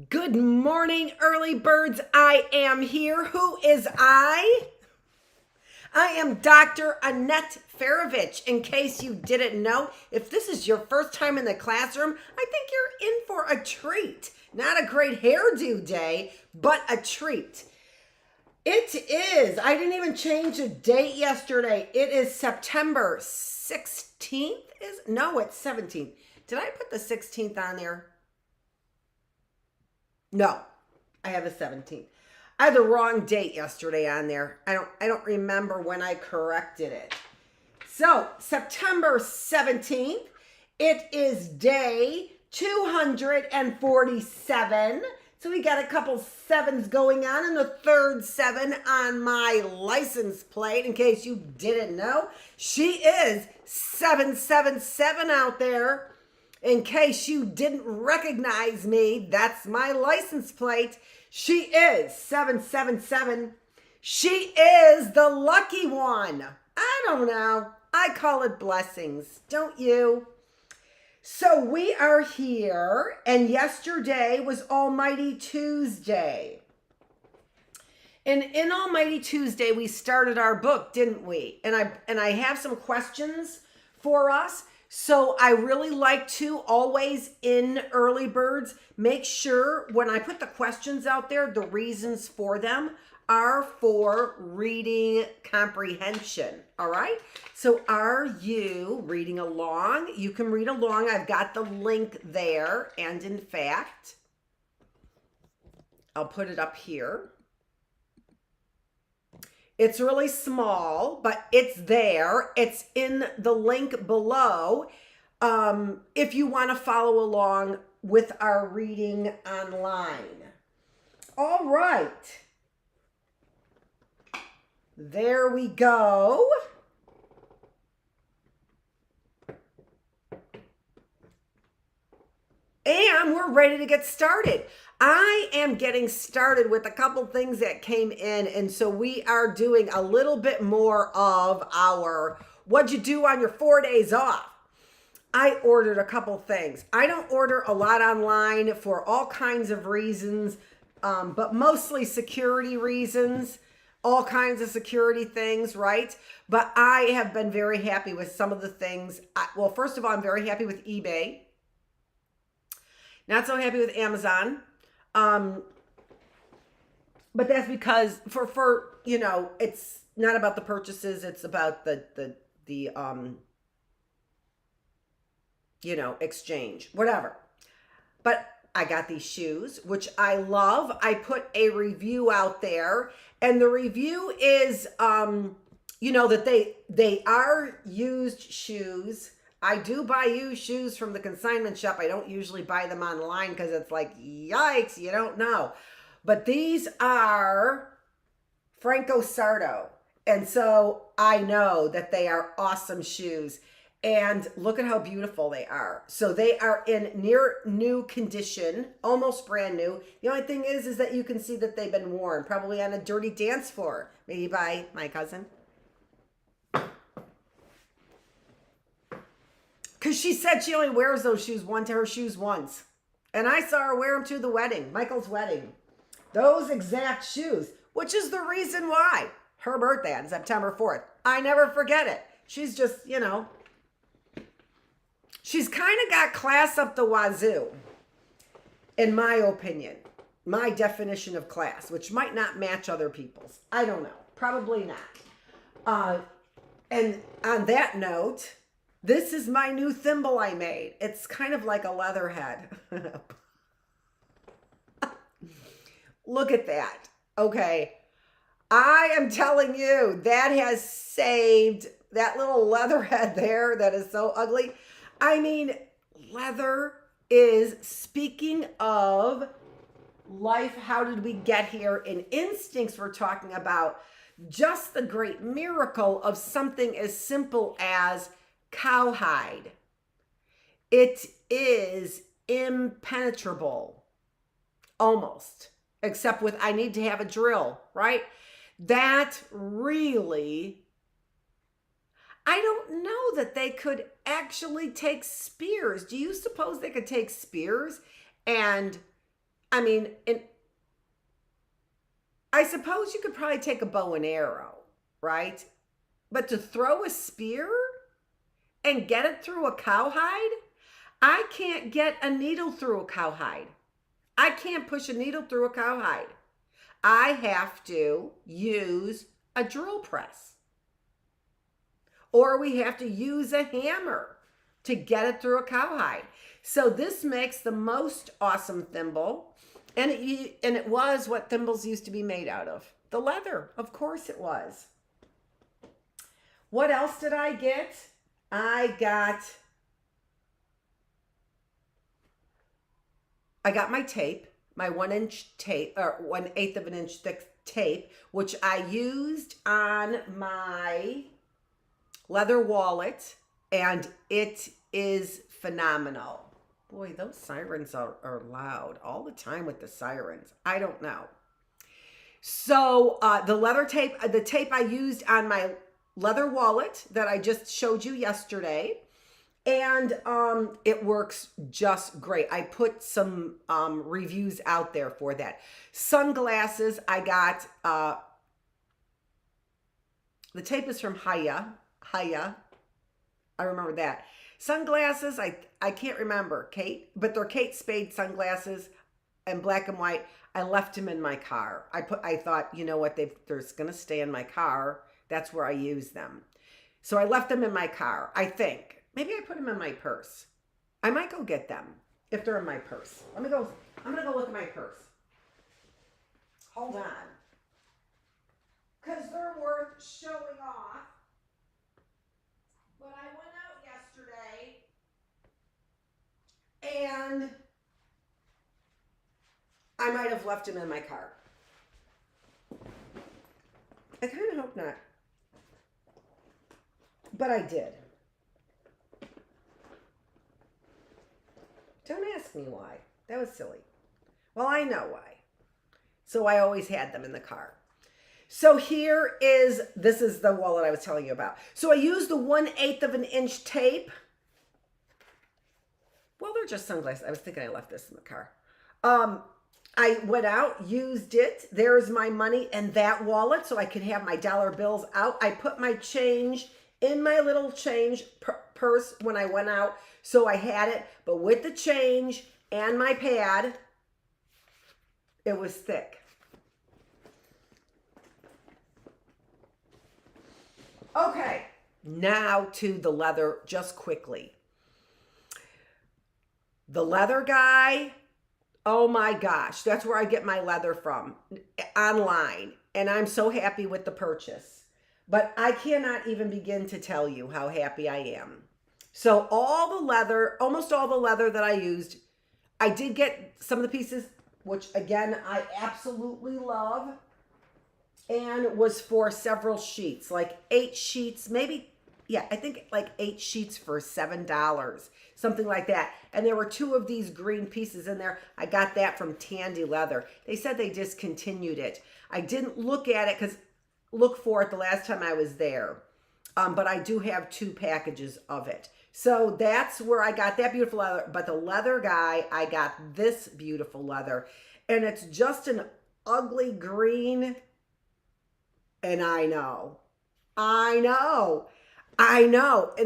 Good morning, early birds. I am here. Who is I? I am Dr. Annette Feravich. In case you didn't know, if this is your first time in the classroom, I think you're in for a treat. Not a great hairdo day, but a treat. It is, I didn't even change the date yesterday. It is September 16th. No, it's 17th. Did I put the 16th on there? No, I have the 17th. I had the wrong date yesterday on there. I don't remember when I corrected it. So, September 17th, it is day 247. So we got a couple sevens going on, and the third 7 on my license plate, in case you didn't know. She is 777 out there. In case you didn't recognize me, that's my license plate. She is 777. She is the lucky one. I don't know. I call it blessings, don't you? So we are here, and yesterday was Almighty Tuesday. And in Almighty Tuesday, we started our book, didn't we? And I have some questions for us. So I really like to always in Early Birds make sure when I put the questions out there, the reasons for them are for reading comprehension. All right. So are you reading along? You can read along. I've got the link there. And in fact, I'll put it up here. It's really small, but it's there. It's in the link below if you want to follow along with our reading online. All right. There we go. And we're ready to get started. I am getting started with a couple things that came in, and so we are doing a little bit more of our what'd you do on your 4 days off. I ordered a couple things. I don't order a lot online for all kinds of reasons, but mostly security reasons, all kinds of security things, right? But I have been very happy with some of the things. Well, first of all, I'm very happy with eBay. Not so happy with Amazon. But that's because for you know, it's not about the purchases, it's about the you know, exchange, whatever. But I got these shoes, which I love. I put a review out there, and the review is, you know, that they are used shoes. I do buy used shoes from the consignment shop. I don't usually buy them online because it's like, yikes, you don't know. But these are Franco Sarto. And so I know that they are awesome shoes. And look at how beautiful they are. So they are in near new condition, almost brand new. The only thing is that you can see that they've been worn, probably on a dirty dance floor, maybe by my cousin. Because she said she only wears those shoes once. And I saw her wear them to the wedding, Michael's wedding. Those exact shoes, which is the reason why her birthday on September 4th. I never forget it. She's just, you know, she's kind of got class up the wazoo, in my opinion. My definition of class, which might not match other people's. I don't know. Probably not. And on that note, this is my new thimble I made. It's kind of like a leather head. Look at that. Okay. I am telling you, that has saved that little leather head there that is so ugly. I mean, leather is, speaking of life, how did we get here? In instincts, we're talking about just the great miracle of something as simple as cowhide. It is impenetrable, almost, except with I need to have a drill, right? That really, I don't know that they could actually take spears. Do you suppose they could take spears? And I mean, I suppose you could probably take a bow and arrow, right? But to throw a spear and get it through a cowhide? I can't get a needle through a cowhide. I can't push a needle through a cowhide. I have to use a drill press. Or we have to use a hammer to get it through a cowhide. So this makes the most awesome thimble. And it was what thimbles used to be made out of. The leather, of course it was. What else did I get? I got my tape, my 1-inch tape, or 1/8 of an inch thick tape, which I used on my leather wallet, and it is phenomenal. Boy, those sirens are loud all the time with the sirens. I don't know. So the leather tape, the tape I used on my leather wallet that I just showed you yesterday, and it works just great. I put some reviews out there for that. Sunglasses, I got, the tape is from Haya. I remember that. Sunglasses, I can't remember, Kate, but they're Kate Spade sunglasses and black and white. I left them in my car. I thought, you know what, they're gonna stay in my car. That's where I use them. So I left them in my car, I think. Maybe I put them in my purse. I might go get them if they're in my purse. I'm gonna go look at my purse. Hold on. Because they're worth showing off. But I went out yesterday and I might have left them in my car. I kind of hope not. But I did. Don't ask me why. That was silly. Well, I know why. So I always had them in the car. So this is the wallet I was telling you about. So I used the 1/8 of an inch tape. Well, they're just sunglasses. I was thinking I left this in the car. I went out, used it. There's my money in that wallet so I can have my dollar bills out. I put my change in my little change purse when I went out, so I had it. But with the change and my pad, it was thick. Okay, now to the leather just quickly. The leather guy, oh my gosh, that's where I get my leather from, online. And I'm so happy with the purchase. But I cannot even begin to tell you how happy I am. So all the leather, almost all the leather that I used, I did get some of the pieces, which again, I absolutely love. And was for several sheets, like 8 sheets, maybe, yeah, I think like 8 sheets for $7, something like that. And there were 2 of these green pieces in there. I got that from Tandy Leather. They said they discontinued it. I didn't look at it look for it the last time I was there. But I do have 2 packages of it. So that's where I got that beautiful leather. But the leather guy, I got this beautiful leather. And it's just an ugly green. And I know. And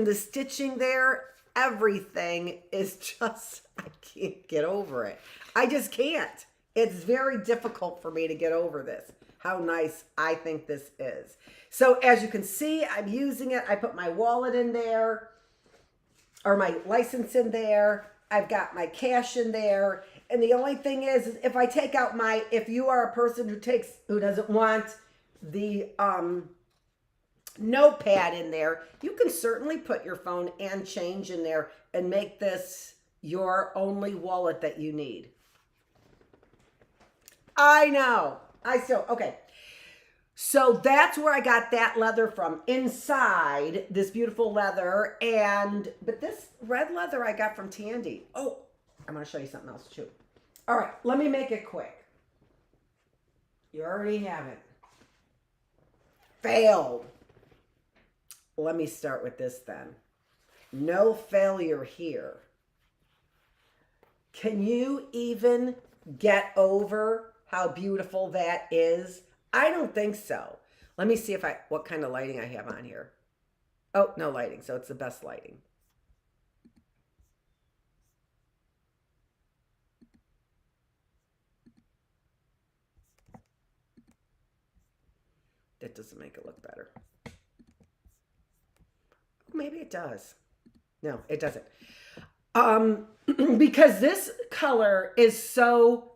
the stitching there, everything is just, I can't get over it. I just can't. It's very difficult for me to get over this, how nice I think this is. So as you can see, I'm using it. I put my wallet in there, or my license in there. I've got my cash in there. And the only thing is if I take out if you are a person who doesn't want the notepad in there, you can certainly put your phone and change in there and make this your only wallet that you need. I know. Okay. So that's where I got that leather from, inside this beautiful leather. But this red leather I got from Tandy. Oh, I'm going to show you something else too. All right, let me make it quick. You already have it. Failed. Let me start with this then. No failure here. Can you even get over how beautiful that is? I don't think so. Let me see what kind of lighting I have on here. Oh, no lighting, so it's the best lighting. That doesn't make it look better. Maybe it does. No, it doesn't. Because this color is so,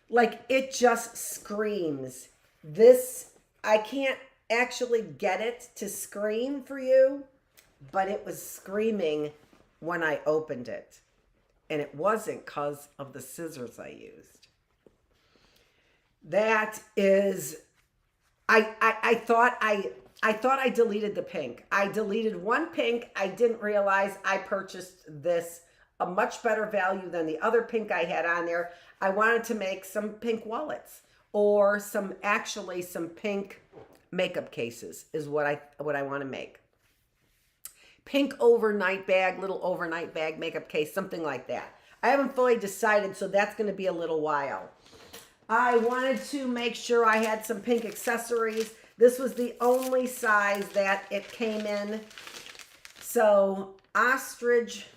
like, it just screams. This, I can't actually get it to scream for you, but it was screaming when I opened it. And it wasn't because of the scissors I used. That is, I thought I deleted the pink. I deleted one pink. I didn't realize I purchased this a much better value than the other pink I had on there. I wanted to make some pink wallets or some pink makeup cases is what I want to make. Pink overnight bag, little overnight bag makeup case, something like that. I haven't fully decided, so that's going to be a little while. I wanted to make sure I had some pink accessories. This was the only size that it came in. So ostrich,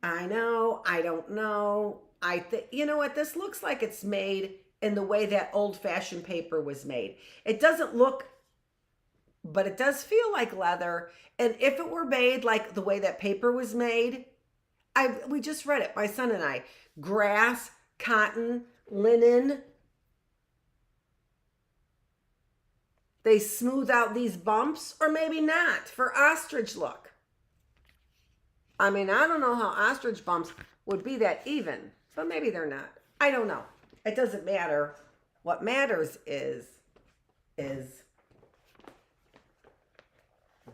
I know, I don't know. I think, you know what, this looks like it's made in the way that old-fashioned paper was made. It doesn't look, but it does feel like leather. And if it were made like the way that paper was made, we just read it, my son and I. Grass, cotton, linen. They smooth out these bumps, or maybe not, for ostrich look. I mean, I don't know how ostrich bumps would be that even, but maybe they're not. I don't know. It doesn't matter. What matters is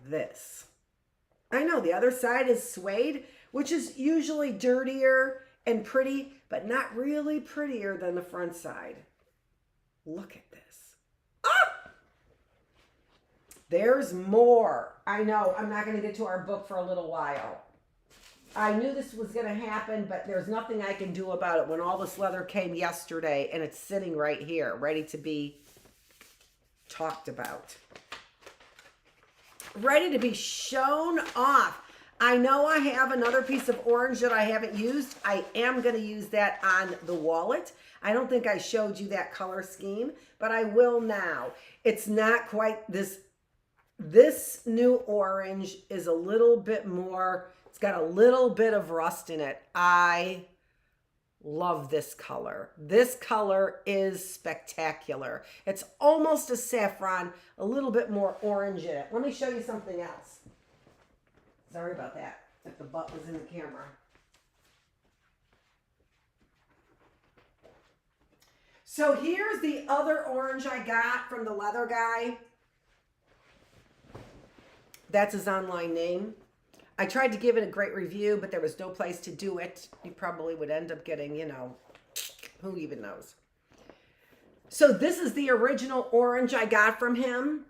this. I know the other side is suede, which is usually dirtier and pretty, but not really prettier than the front side. Look at this. Ah! There's more. I know I'm not going to get to our book for a little while. I knew this was going to happen, but there's nothing I can do about it when all this leather came yesterday and it's sitting right here, ready to be talked about. Ready to be shown off. I know I have another piece of orange that I haven't used. I am going to use that on the wallet. I don't think I showed you that color scheme, but I will now. It's not quite this. This new orange is a little bit more, it's got a little bit of rust in it. I love this color. This color is spectacular. It's almost a saffron, a little bit more orange in it. Let me show you something else. Sorry about that, if the butt was in the camera. So here's the other orange I got from the leather guy. That's his online name. I tried to give it a great review, but there was no place to do it. You probably would end up getting, you know, who even knows. So this is the original orange I got from him.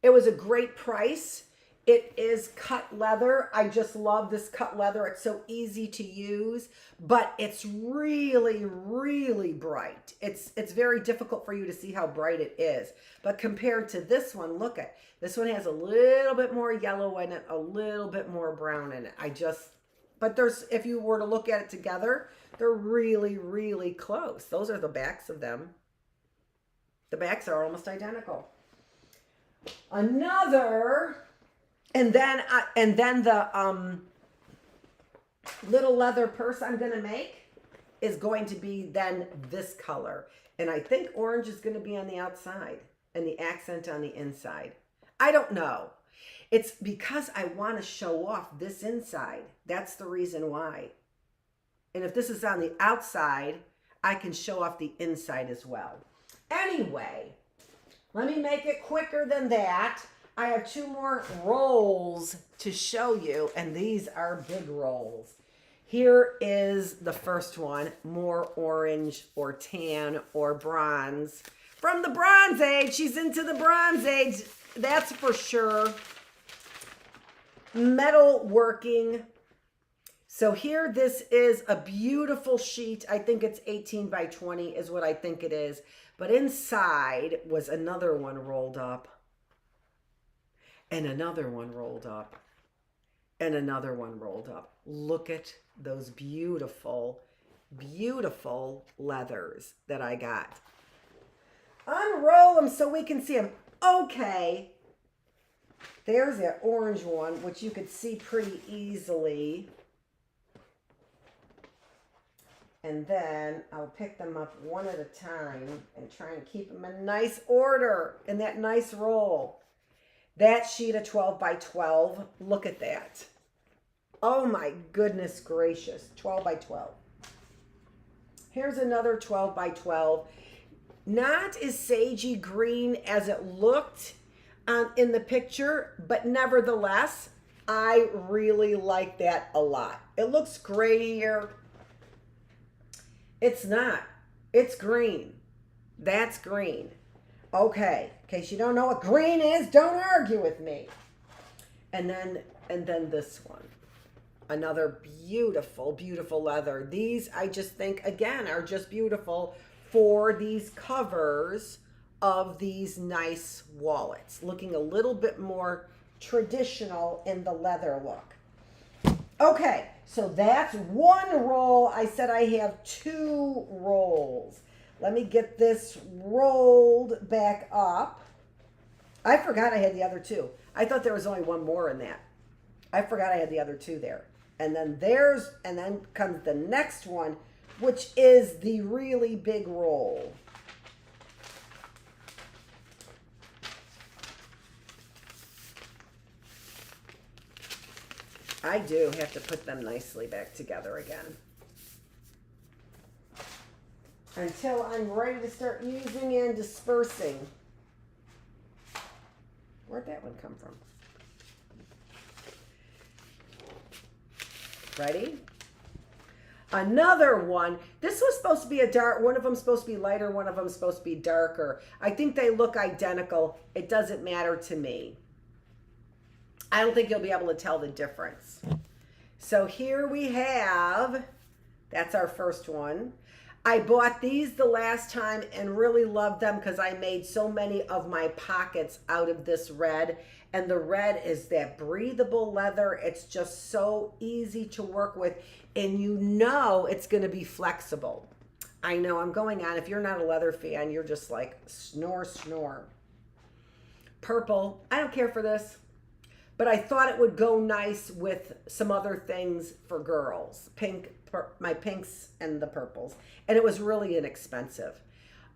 It was a great price. It is cut leather. I just love this cut leather. It's so easy to use, but it's really, really bright. It's very difficult for you to see how bright it is. But compared to this one, look at this one has a little bit more yellow in it, a little bit more brown in it. But there's, if you were to look at it together, they're really, really close. Those are the backs of them. The backs are almost identical. Another. And then the little leather purse I'm going to make is going to be then this color. And I think orange is going to be on the outside and the accent on the inside. I don't know. It's because I want to show off this inside. That's the reason why. And if this is on the outside, I can show off the inside as well. Anyway, let me make it quicker than that. I have 2 more rolls to show you, and these are big rolls. Here is the first one, more orange or tan or bronze. From the Bronze Age, she's into the Bronze Age, that's for sure. Metal working. So here, this is a beautiful sheet. I think it's 18 by 20 is what I think it is. But inside was another one rolled up. And another one rolled up, and another one rolled up. Look at those beautiful, beautiful leathers that I got. Unroll them so we can see them. Okay, there's that orange one, which you could see pretty easily. And then I'll pick them up one at a time and try and keep them in nice order in that nice roll. That sheet of 12 by 12, look at that. Oh my goodness gracious, 12 by 12. Here's another 12 by 12. Not as sagey green as it looked in the picture, but nevertheless, I really like that a lot. It looks grayier. It's not. It's green. That's green. Okay, in case you don't know what green is, don't argue with me. And then this one. Another beautiful, beautiful leather. These, I just think, again, are just beautiful for these covers of these nice wallets. Looking a little bit more traditional in the leather look. Okay, so that's one roll. I said I have 2 rolls. Let me get this rolled back up. I forgot I had the other 2. I thought there was only one more in that. I forgot I had the other 2 there. And then comes the next one, which is the really big roll. I do have to put them nicely back together again. Until I'm ready to start using and dispersing. Where'd that one come from? Ready? Another one. This was supposed to be a dark, one of them supposed to be lighter, one of them supposed to be darker. I think they look identical. It doesn't matter to me. I don't think you'll be able to tell the difference. So here we have, that's our first one. I bought these the last time and really loved them because I made so many of my pockets out of this red. And the red is that breathable leather. It's just so easy to work with. And you know it's going to be flexible. I know I'm going on. If you're not a leather fan, you're just like snore, snore. Purple. I don't care for this. But I thought it would go nice with some other things for girls. Pink, my pinks and the purples. And it was really inexpensive.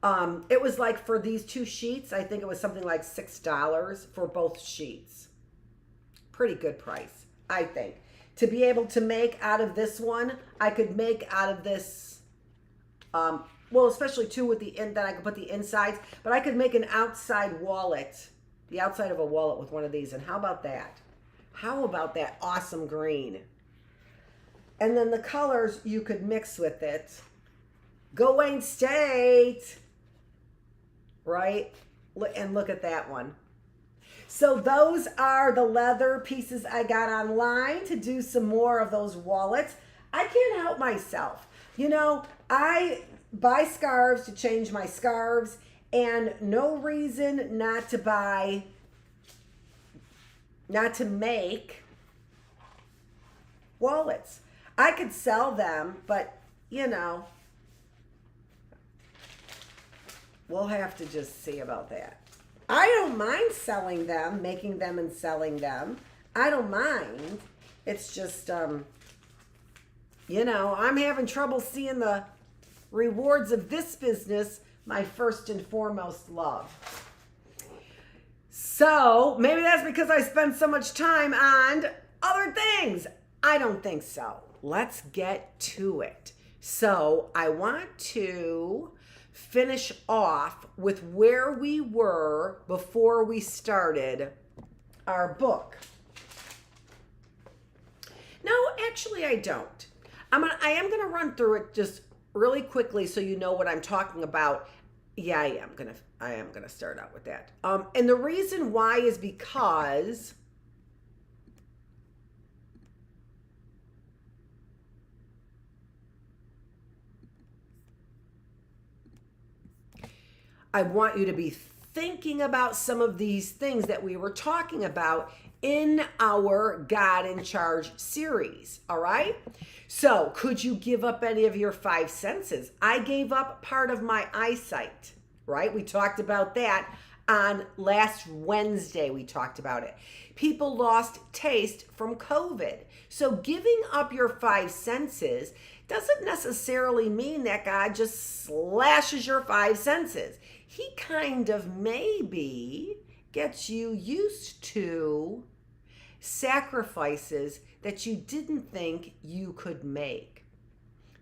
It was like for these 2 sheets, I think it was something like $6 for both sheets. Pretty good price, I think. To be able to make out of this one, I could make out of this, well, especially too with the that I could put the insides, but I could make an outside wallet, the outside of a wallet with one of these. And how about that? How about that awesome green? And then the colors you could mix with it. Go Wayne State, right? And look at that one. So those are the leather pieces I got online to do some more of those wallets. I can't help myself. You know, I buy scarves to change my scarves, and no reason not to make wallets. I could sell them, but you know, we'll have to just see about that. I don't mind selling them, making them and selling them. I don't mind. It's just, you know, I'm having trouble seeing the rewards of this business, my first and foremost love. So maybe that's because I spend so much time on other things. I don't think so. Let's get to it. So I want to finish off with where we were before we started our book. No, actually I don't. I am going to run through it just really quickly so you know what I'm talking about. Yeah, I am going to start out with that. And the reason why is because I want you to be thinking about some of these things that we were talking about in our God in Charge series, all right? So, could you give up any of your 5 senses? I gave up part of my eyesight, right? We talked about that on last Wednesday. We talked about it. People lost taste from COVID. So, giving up your 5 senses doesn't necessarily mean that God just slashes your 5 senses. He kind of maybe gets you used to sacrifices that you didn't think you could make.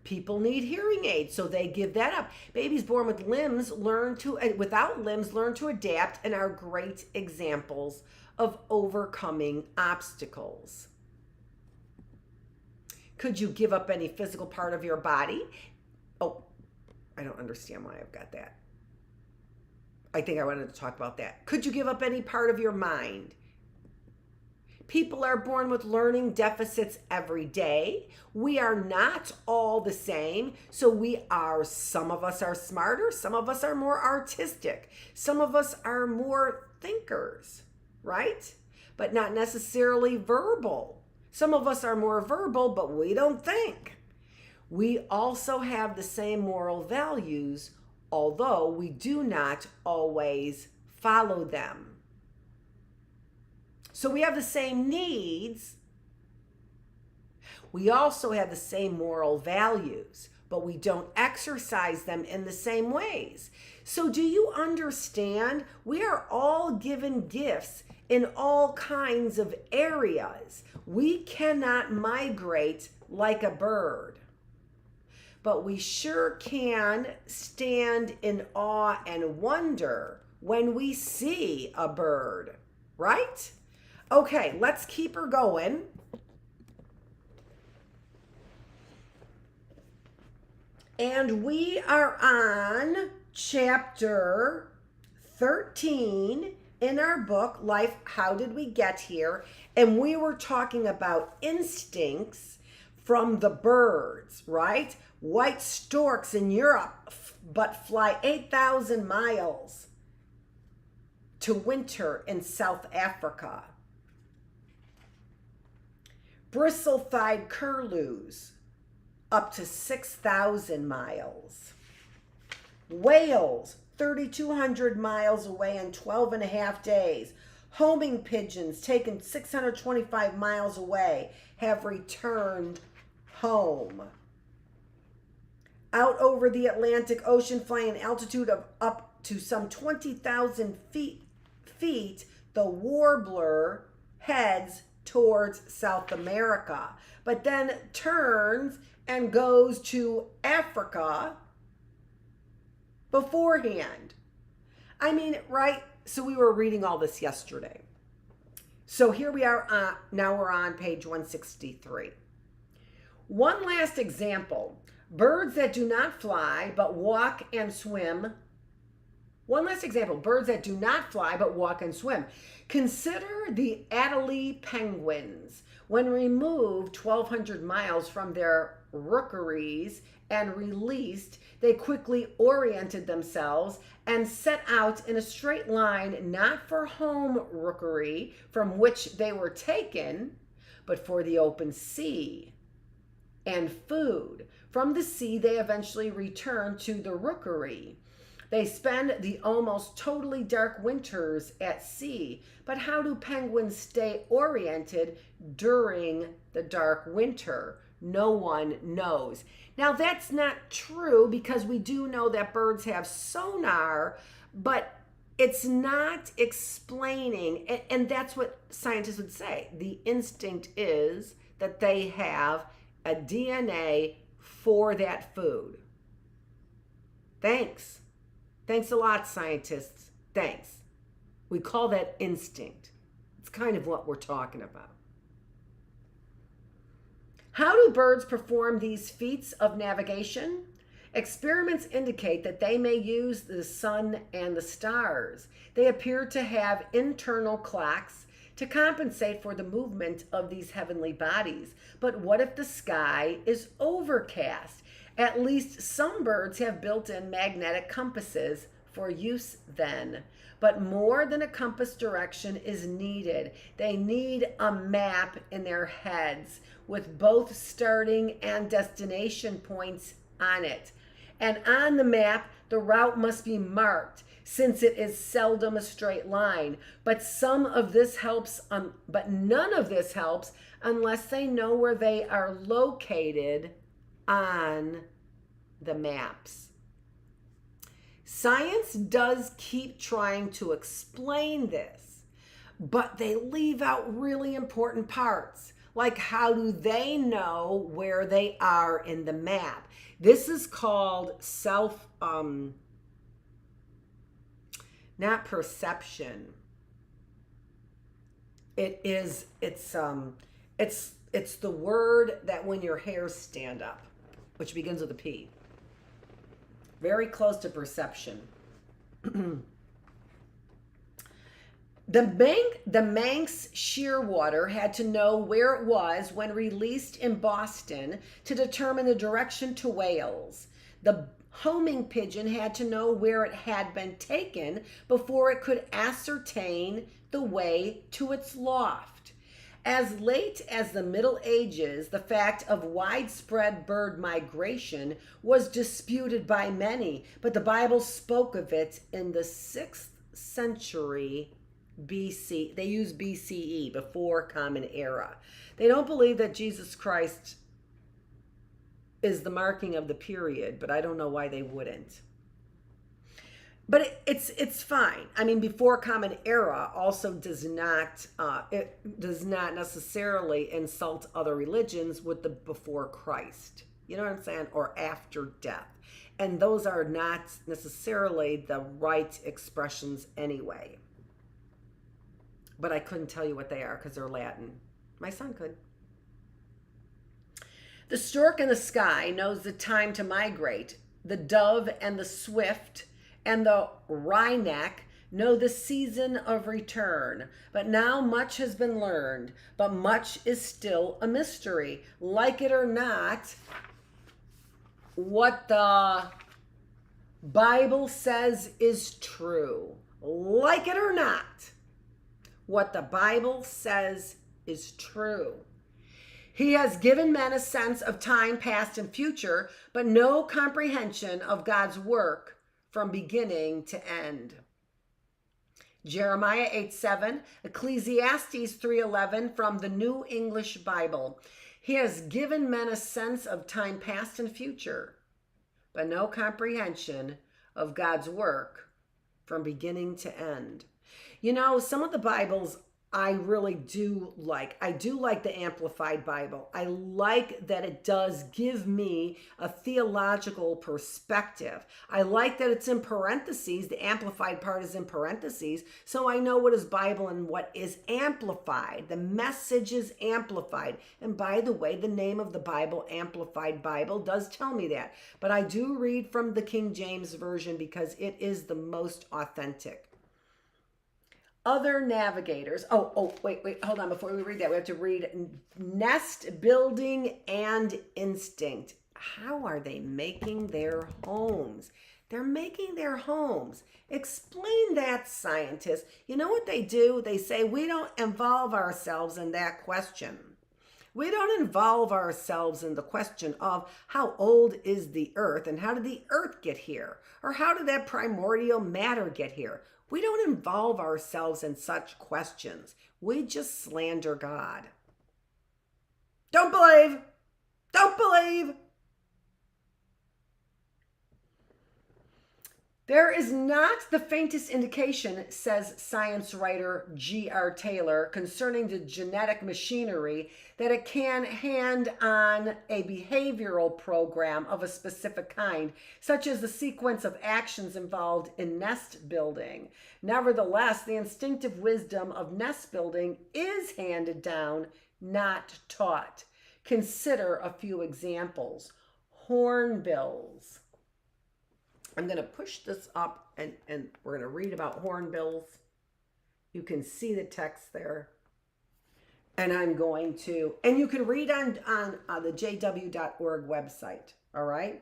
People need hearing aids, so they give that up. Babies born with limbs without limbs learn to adapt and are great examples of overcoming obstacles. Could you give up any physical part of your body? Oh, I don't understand why I've got that. I think I wanted to talk about that. Could you give up any part of your mind? People are born with learning deficits every day. We are not all the same. So some of us are smarter. Some of us are more artistic. Some of us are more thinkers, right? But not necessarily verbal. Some of us are more verbal, but we don't think. We also have the same moral values, although we do not always follow them. So we have the same needs. We also have the same moral values, but we don't exercise them in the same ways. So do you understand? We are all given gifts in all kinds of areas. We cannot migrate like a bird, but we sure can stand in awe and wonder when we see a bird, right? Okay, let's keep her going. And we are on chapter 13 in our book, Life, How Did We Get Here? And we were talking about instincts from the birds, right? White storks in Europe, but fly 8,000 miles to winter in South Africa. Bristle-thighed curlews, up to 6,000 miles. Whales, 3,200 miles away in 12 and a half days. Homing pigeons, taken 625 miles away, have returned home. Out over the Atlantic Ocean, flying an altitude of up to some 20,000 feet, the warbler heads towards South America, but then turns and goes to Africa beforehand. I mean, right? So we were reading all this yesterday. So here we are, now we're on page 163. One last example. Birds that do not fly but walk and swim. One last example. Birds that do not fly but walk and swim. Consider the Adelie penguins. When removed 1,200 miles from their rookeries and released, they quickly oriented themselves and set out in a straight line, not for home rookery from which they were taken, but for the open sea and food. From the sea, they eventually return to the rookery. They spend the almost totally dark winters at sea. But how do penguins stay oriented during the dark winter? No one knows. Now, that's not true, because we do know that birds have sonar, but it's not explaining, and that's what scientists would say. The instinct is that they have a DNA for that food. Thanks. Thanks a lot, scientists. Thanks. We call that instinct. It's kind of what we're talking about. How do birds perform these feats of navigation? Experiments indicate that they may use the sun and the stars. They appear to have internal clocks to compensate for the movement of these heavenly bodies. But what if the sky is overcast? At least some birds have built-in magnetic compasses for use then. But more than a compass direction is needed. They need a map in their heads with both starting and destination points on it. And on the map, the route must be marked, since it is seldom a straight line. But some of this helps, but none of this helps unless they know where they are located on the maps. Science does keep trying to explain this, but they leave out really important parts. Like, how do they know where they are in the map? This is called not perception. It's the word that when your hairs stand up, which begins with a P. Very close to perception. The Manx shearwater had to know where it was when released in Boston to determine the direction to Wales. The homing pigeon had to know where it had been taken before it could ascertain the way to its loft. As late as the Middle Ages, the fact of widespread bird migration was disputed by many, but the Bible spoke of it in the 6th century BC. They use BCE, before Common Era. They don't believe that Jesus Christ is the marking of the period, but I don't know why they wouldn't. But it's fine. I mean, before Common Era also does not necessarily insult other religions with the before Christ. You know what I'm saying? Or after death. And those are not necessarily the right expressions anyway. But I couldn't tell you what they are because they're Latin. My son could. The stork in the sky knows the time to migrate. The dove and the swift and the wryneck know the season of return. But now much has been learned, but much is still a mystery. Like it or not, what the Bible says is true. Like it or not, what the Bible says is true. He has given men a sense of time past and future, but no comprehension of God's work from beginning to end. Jeremiah 8:7, Ecclesiastes 3:11 from the New English Bible. He has given men a sense of time past and future, but no comprehension of God's work from beginning to end. You know, some of the Bibles I really do like. I do like the Amplified Bible. I like that it does give me a theological perspective. I like that it's in parentheses. The Amplified part is in parentheses, so I know what is Bible and what is amplified. The message is amplified. And by the way, the name of the Bible, Amplified Bible, does tell me that. But I do read from the King James Version because it is the most authentic. Other navigators. Wait, hold on. Before we read that, we have to read nest building and instinct. How are they making their homes? They're making their homes. Explain that, scientists. You know what they do? They say we don't involve ourselves in that question. We don't involve ourselves in the question of how old is the earth and how did the earth get here? Or how did that primordial matter get here? We don't involve ourselves in such questions. We just slander God. Don't believe. Don't believe. There is not the faintest indication, says science writer G.R. Taylor, concerning the genetic machinery that it can hand on a behavioral program of a specific kind, such as the sequence of actions involved in nest building. Nevertheless, the instinctive wisdom of nest building is handed down, not taught. Consider a few examples. Hornbills. I'm going to push this up and we're going to read about hornbills. You can see the text there. And I'm going to, and you can read on the jw.org website. All right.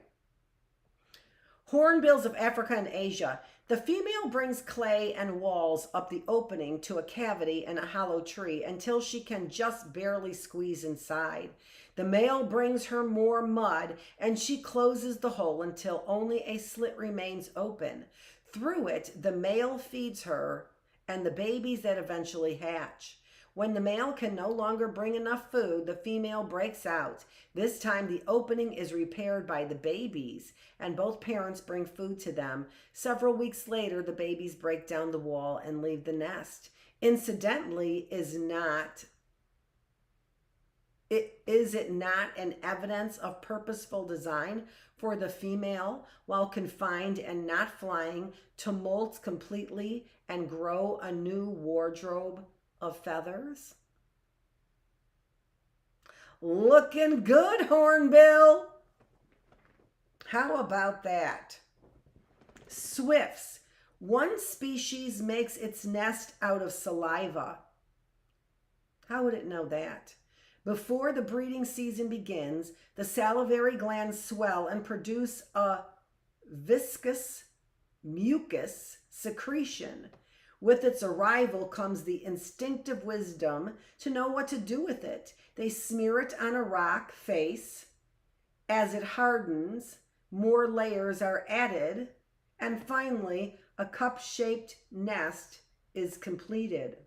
Hornbills of Africa and Asia. The female brings clay and walls up the opening to a cavity in a hollow tree until she can just barely squeeze inside. The male brings her more mud and she closes the hole until only a slit remains open. Through it, the male feeds her and the babies that eventually hatch. When the male can no longer bring enough food, the female breaks out. This time the opening is repaired by the babies, and both parents bring food to them. Several weeks later, the babies break down the wall and leave the nest. Incidentally, is it not an evidence of purposeful design for the female, while confined and not flying, to molt completely and grow a new wardrobe of feathers? Looking good, Hornbill. How about that? Swifts. One species makes its nest out of saliva. How would it know that? Before the breeding season begins, the salivary glands swell and produce a viscous mucus secretion. With its arrival comes the instinctive wisdom to know what to do with it. They smear it on a rock face. As it hardens, more layers are added, and finally, a cup-shaped nest is completed.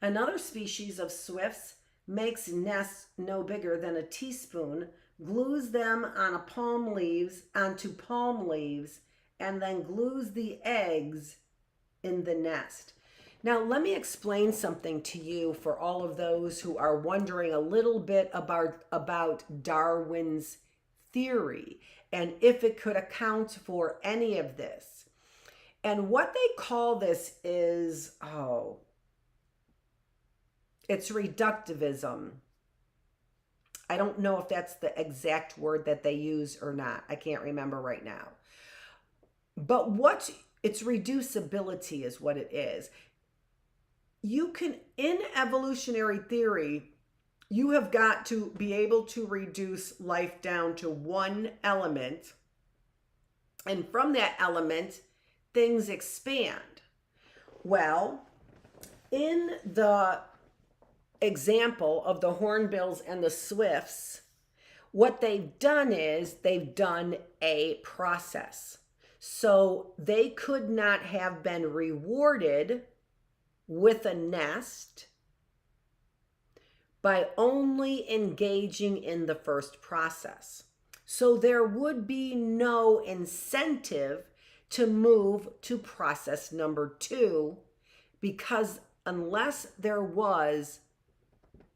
Another species of swifts makes nests no bigger than a teaspoon, glues them onto palm leaves, and then glues the eggs in the nest. Now, let me explain something to you for all of those who are wondering a little bit about Darwin's theory and if it could account for any of this. And what they call this is, it's reductivism. I don't know if that's the exact word that they use or not. I can't remember right now. But what It's reducibility is what it is. You can, in evolutionary theory, you have got to be able to reduce life down to one element. And from that element, things expand. Well, in the example of the hornbills and the swifts, what they've done is they've done a process. So they could not have been rewarded with a nest by only engaging in the first process. So there would be no incentive to move to process number 2, because unless there was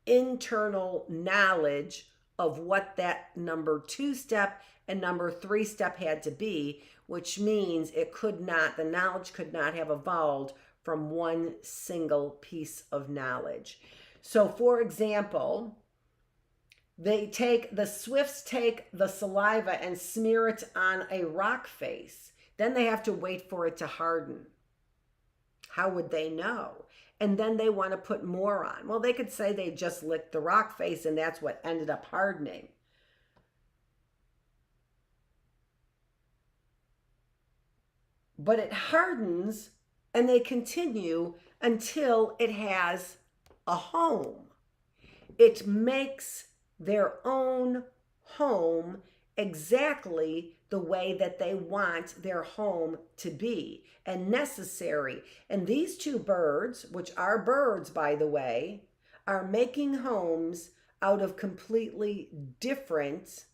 internal knowledge of what that number 2 step and number 3 step had to be, which means it could not, the knowledge could not have evolved from one single piece of knowledge. So for example, the swifts take the saliva and smear it on a rock face. Then they have to wait for it to harden. How would they know? And then they want to put more on. Well, they could say they just licked the rock face and that's what ended up hardening. But it hardens and they continue until it has a home. It makes their own home exactly the way that they want their home to be and necessary. And these 2 birds, which are birds, by the way, are making homes out of completely different,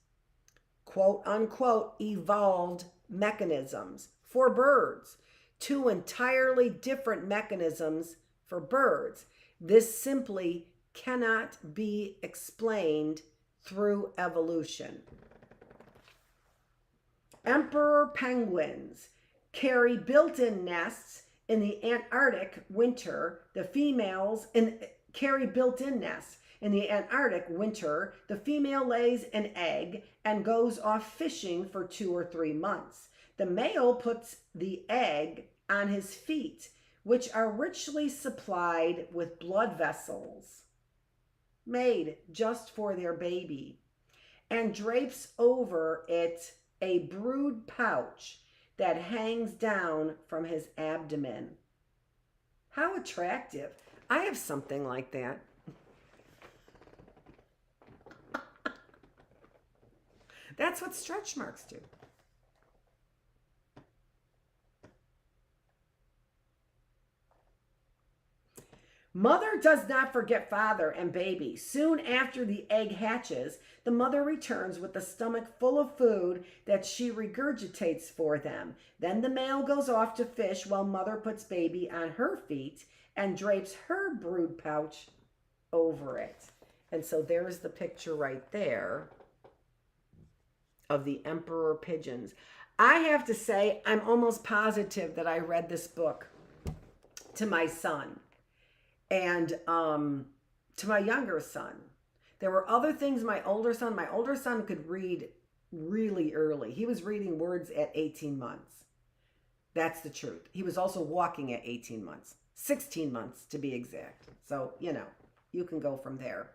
quote unquote, evolved mechanisms for birds. 2 entirely different mechanisms for birds. This simply cannot be explained through evolution. Emperor penguins carry built-in nests in the Antarctic winter. The females carry built-in nests. In the Antarctic winter, the female lays an egg and goes off fishing for 2 or 3 months. The male puts the egg on his feet, which are richly supplied with blood vessels made just for their baby, and drapes over it a brood pouch that hangs down from his abdomen. How attractive. I have something like that. That's what stretch marks do. Mother does not forget father and baby. Soon after the egg hatches, the mother returns with the stomach full of food that she regurgitates for them. Then the male goes off to fish while mother puts baby on her feet and drapes her brood pouch over it. And so there's the picture right there of the emperor pigeons. I have to say, I'm almost positive that I read this book to my son. And to my younger son. There were other things my older son could read really early. He was reading words at 18 months. That's the truth. He was also walking at 18 months, 16 months to be exact. So, you can go from there.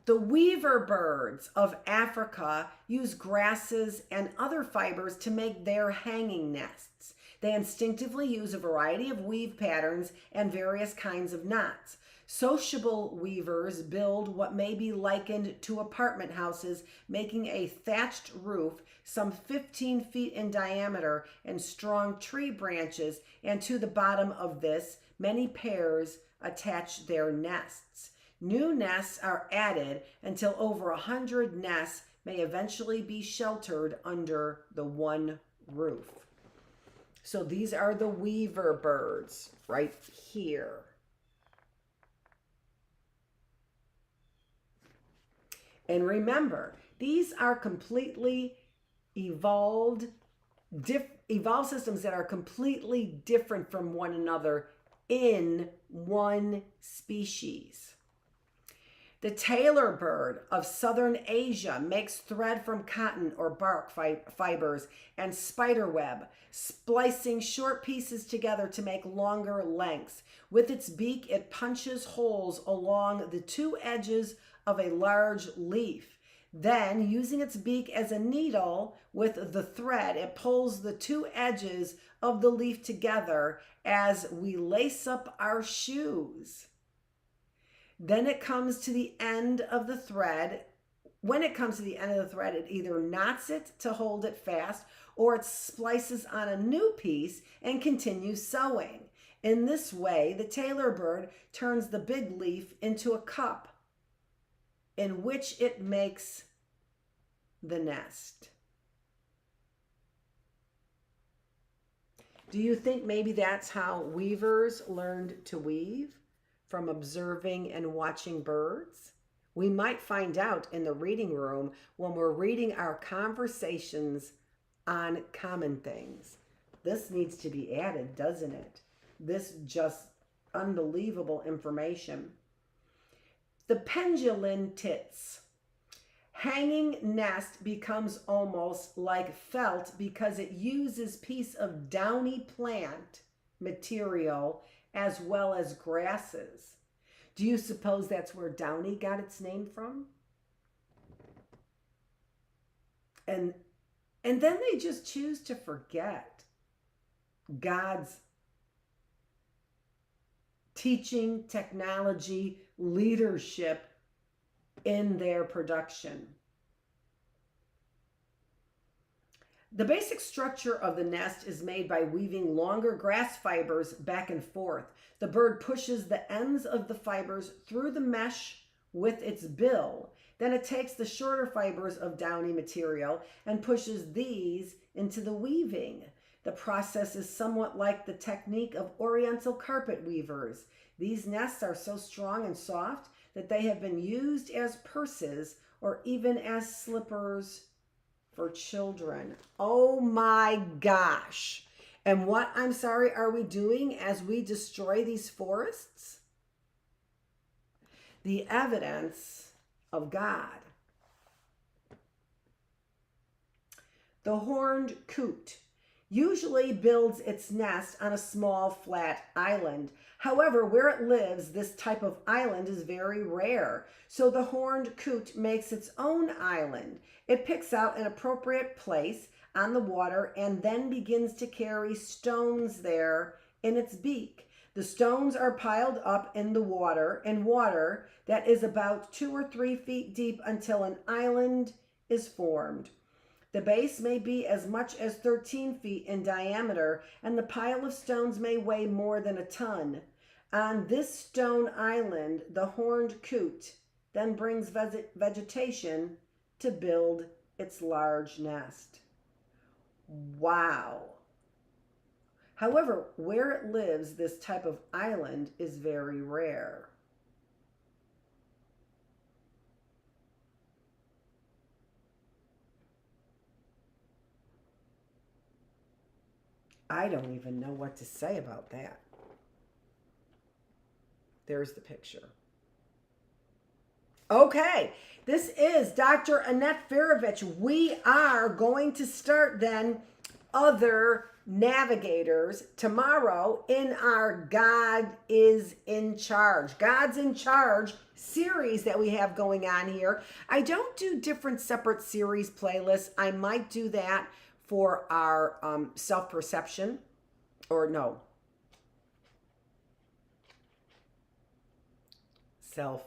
The weaver birds of Africa use grasses and other fibers to make their hanging nests. They instinctively use a variety of weave patterns and various kinds of knots. Sociable weavers build what may be likened to apartment houses, making a thatched roof some 15 feet in diameter and strong tree branches, and to the bottom of this, many pairs attach their nests. New nests are added until over 100 nests may eventually be sheltered under the one roof. So these are the weaver birds right here. And remember, these are completely evolved systems that are completely different from one another in one species. The tailor bird of southern Asia makes thread from cotton or bark fibers and spider web, splicing short pieces together to make longer lengths. With its beak, it punches holes along the two edges of a large leaf. Then, using its beak as a needle with the thread, it pulls the two edges of the leaf together as we lace up our shoes. Then it comes to the end of the thread. When it comes to the end of the thread, it either knots it to hold it fast or it splices on a new piece and continues sewing. In this way, the tailor bird turns the big leaf into a cup in which it makes the nest. Do you think maybe that's how weavers learned to weave? From observing and watching birds? We might find out in the reading room when we're reading our conversations on common things. This needs to be added, doesn't it? This just unbelievable information. The pendulin tits. Hanging nest becomes almost like felt because it uses piece of downy plant material as well as grasses. Do you suppose that's where downy got its name from? And then they just choose to forget God's teaching, technology, leadership in their production. The basic structure of the nest is made by weaving longer grass fibers back and forth. The bird pushes the ends of the fibers through the mesh with its bill. Then it takes the shorter fibers of downy material and pushes these into the weaving. The process is somewhat like the technique of Oriental carpet weavers. These nests are so strong and soft that they have been used as purses or even as slippers for children. Oh my gosh. And what, I'm sorry, are we doing as we destroy these forests? The evidence of God. The horned coot usually builds its nest on a small flat island. However, where it lives, this type of island is very rare. So the horned coot makes its own island. It picks out an appropriate place on the water and then begins to carry stones there in its beak. The stones are piled up in the water that is about 2 or 3 feet deep until an island is formed. The base may be as much as 13 feet in diameter, and the pile of stones may weigh more than a ton. On this stone island, the horned coot then brings vegetation to build its large nest. Wow. However, where it lives, this type of island is very rare. I don't even know what to say about that. There's the picture. Okay, this is Dr. Annette Feravich. We are going to start then other navigators tomorrow in our God is in Charge. God's in Charge series that we have going on here. I don't do different separate series playlists. I might do that for our self-perception, or no, self.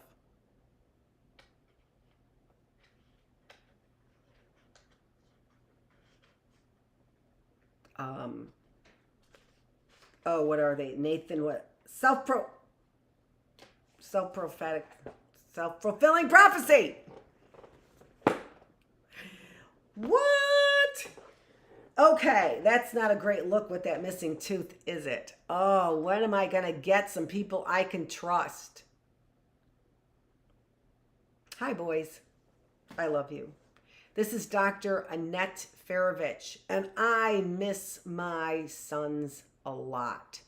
Oh, what are they? Nathan, what? Self-prophetic, self-fulfilling prophecy. What? Okay, that's not a great look with that missing tooth, is it? Oh, when am I going to get some people I can trust? Hi, boys. I love you. This is Dr. Annette Feravich, and I miss my sons a lot.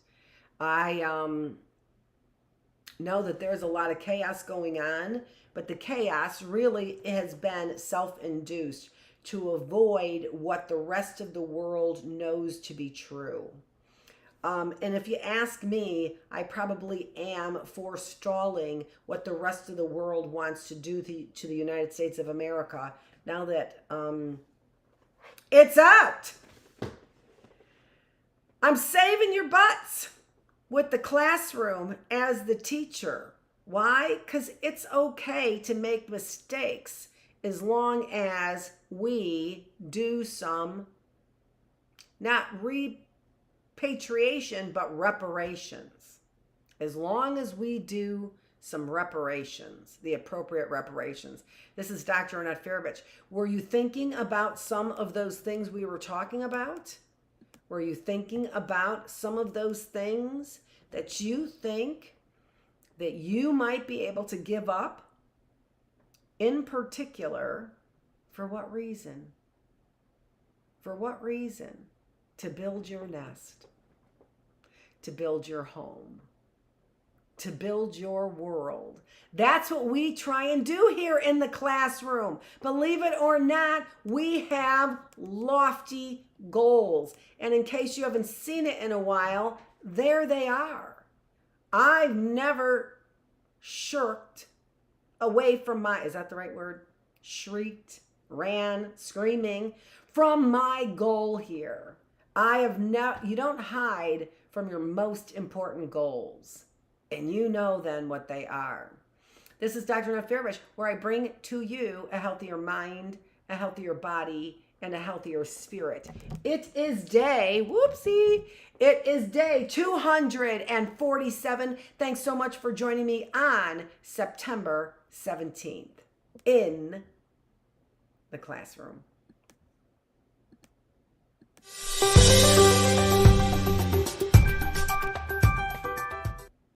I know that there's a lot of chaos going on, but the chaos really has been self-induced to avoid what the rest of the world knows to be true. And if you ask me, I probably am forestalling what the rest of the world wants to do to the United States of America now that it's out. I'm saving your butts with the classroom as the teacher. Why? Because it's okay to make mistakes as long as we do some, not repatriation, but reparations. As long as we do some reparations, the appropriate reparations. This is Dr. Annette Feravich. Were you thinking about some of those things we were talking about? Were you thinking about some of those things that you think that you might be able to give up? In particular, for what reason? For what reason? To build your nest, to build your home, to build your world. That's what we try and do here in the classroom. Believe it or not, we have lofty goals. And in case you haven't seen it in a while, there they are. I've never shirked away from my, is that the right word? Shrieked, ran, screaming from my goal here. You don't hide from your most important goals. And you know then what they are. This is Dr. Annette Feravich, where I bring to you a healthier mind, a healthier body, and a healthier spirit. It is day 247. Thanks so much for joining me on September 17th in the classroom.